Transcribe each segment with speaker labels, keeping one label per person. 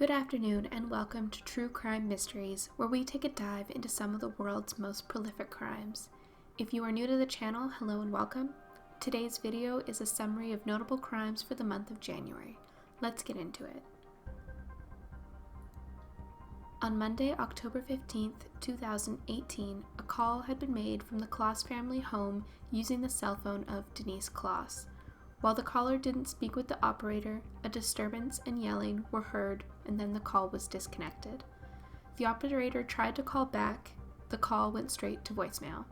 Speaker 1: Good afternoon and welcome to True Crime Mysteries, where we take a dive into some of the world's most prolific crimes. If you are new to the channel, hello and welcome. Today's video is a summary of notable crimes for the month of January. Let's get into it. On Monday, October 15th, 2018, a call had been made from the Kloss family home using the cell phone of Denise Kloss. While the caller didn't speak with the operator, a disturbance and yelling were heard, and then the call was disconnected. The operator tried to call back. The call went straight to voicemail.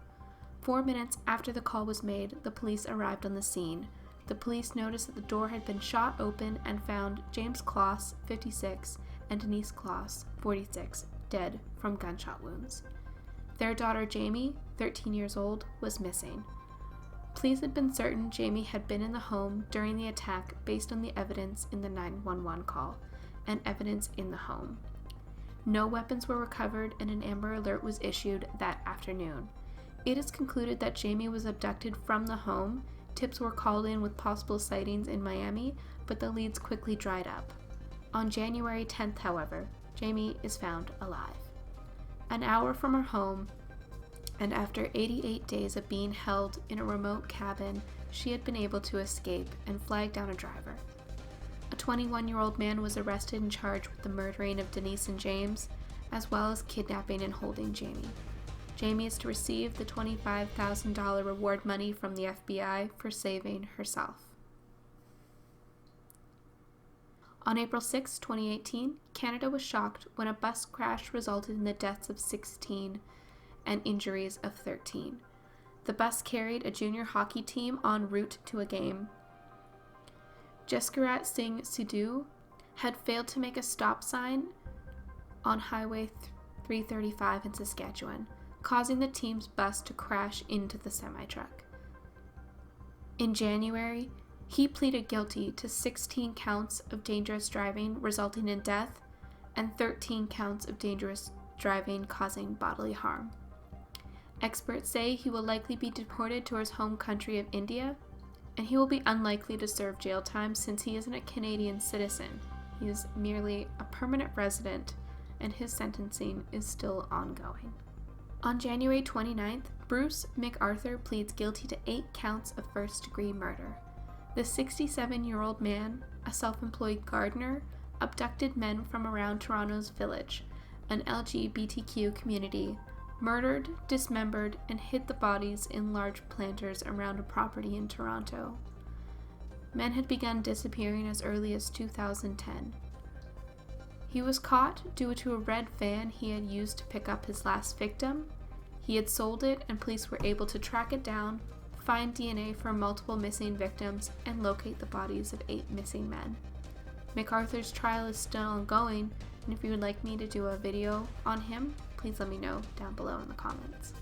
Speaker 1: 4 minutes after the call was made, the police arrived on the scene. The police noticed that the door had been shot open and found James Kloss, 56, and Denise Kloss, 46, dead from gunshot wounds. Their daughter Jamie, 13 years old, was missing. Police had been certain Jamie had been in the home during the attack based on the evidence in the 911 call and evidence in the home. No weapons were recovered and an Amber Alert was issued that afternoon. It is concluded that Jamie was abducted from the home. Tips were called in with possible sightings in Miami, but the leads quickly dried up. On January 10th, however, Jamie is found alive. An hour from her home, and after 88 days of being held in a remote cabin, she had been able to escape and flag down a driver. A 21-year-old man was arrested and charged with the murdering of Denise and James, as well as kidnapping and holding Jamie. Jamie is to receive the $25,000 reward money from the FBI for saving herself. On April 6, 2018, Canada was shocked when a bus crash resulted in the deaths of 16 and injuries of 13. The bus carried a junior hockey team en route to a game. Jaskirat Singh Sidhu had failed to make a stop sign on Highway 335 in Saskatchewan, causing the team's bus to crash into the semi-truck. In January, he pleaded guilty to 16 counts of dangerous driving resulting in death and 13 counts of dangerous driving causing bodily harm. Experts say he will likely be deported to his home country of India, and he will be unlikely to serve jail time since he isn't a Canadian citizen. He is merely a permanent resident, and his sentencing is still ongoing. On January 29th, Bruce MacArthur pleads guilty to 8 counts of first-degree murder. The 67-year-old man, a self-employed gardener, abducted men from around Toronto's Village, an LGBTQ community, murdered, dismembered, and hid the bodies in large planters around a property in Toronto. Men had begun disappearing as early as 2010. He was caught due to a red van he had used to pick up his last victim. He had sold it, and police were able to track it down, find DNA for multiple missing victims, and locate the bodies of 8 missing men. MacArthur's trial is still ongoing, and if you would like me to do a video on him, please let me know down below in the comments.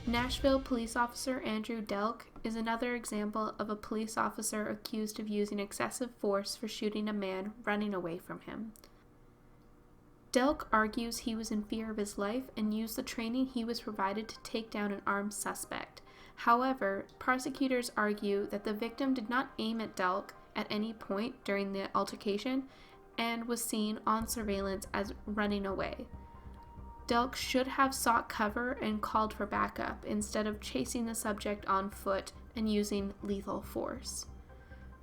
Speaker 1: Nashville police officer Andrew Delk is another example of a police officer accused of using excessive force for shooting a man running away from him. Delk argues he was in fear of his life and used the training he was provided to take down an armed suspect. However, prosecutors argue that the victim did not aim at Delk at any point during the altercation and was seen on surveillance as running away. Delk should have sought cover and called for backup instead of chasing the subject on foot and using lethal force.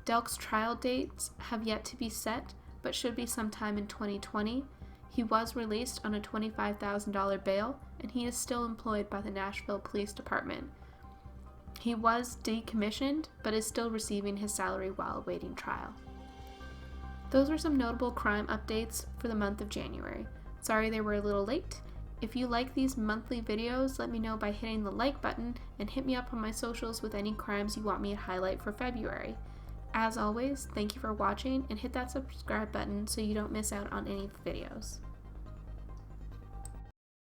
Speaker 1: Delk's trial dates have yet to be set, but should be sometime in 2020. He was released on a $25,000 bail, and he is still employed by the Nashville Police Department. He was decommissioned, but is still receiving his salary while awaiting trial. Those were some notable crime updates for the month of January. Sorry they were a little late. If you like these monthly videos, let me know by hitting the like button and hit me up on my socials with any crimes you want me to highlight for February. As always, thank you for watching and hit that subscribe button so you don't miss out on any videos.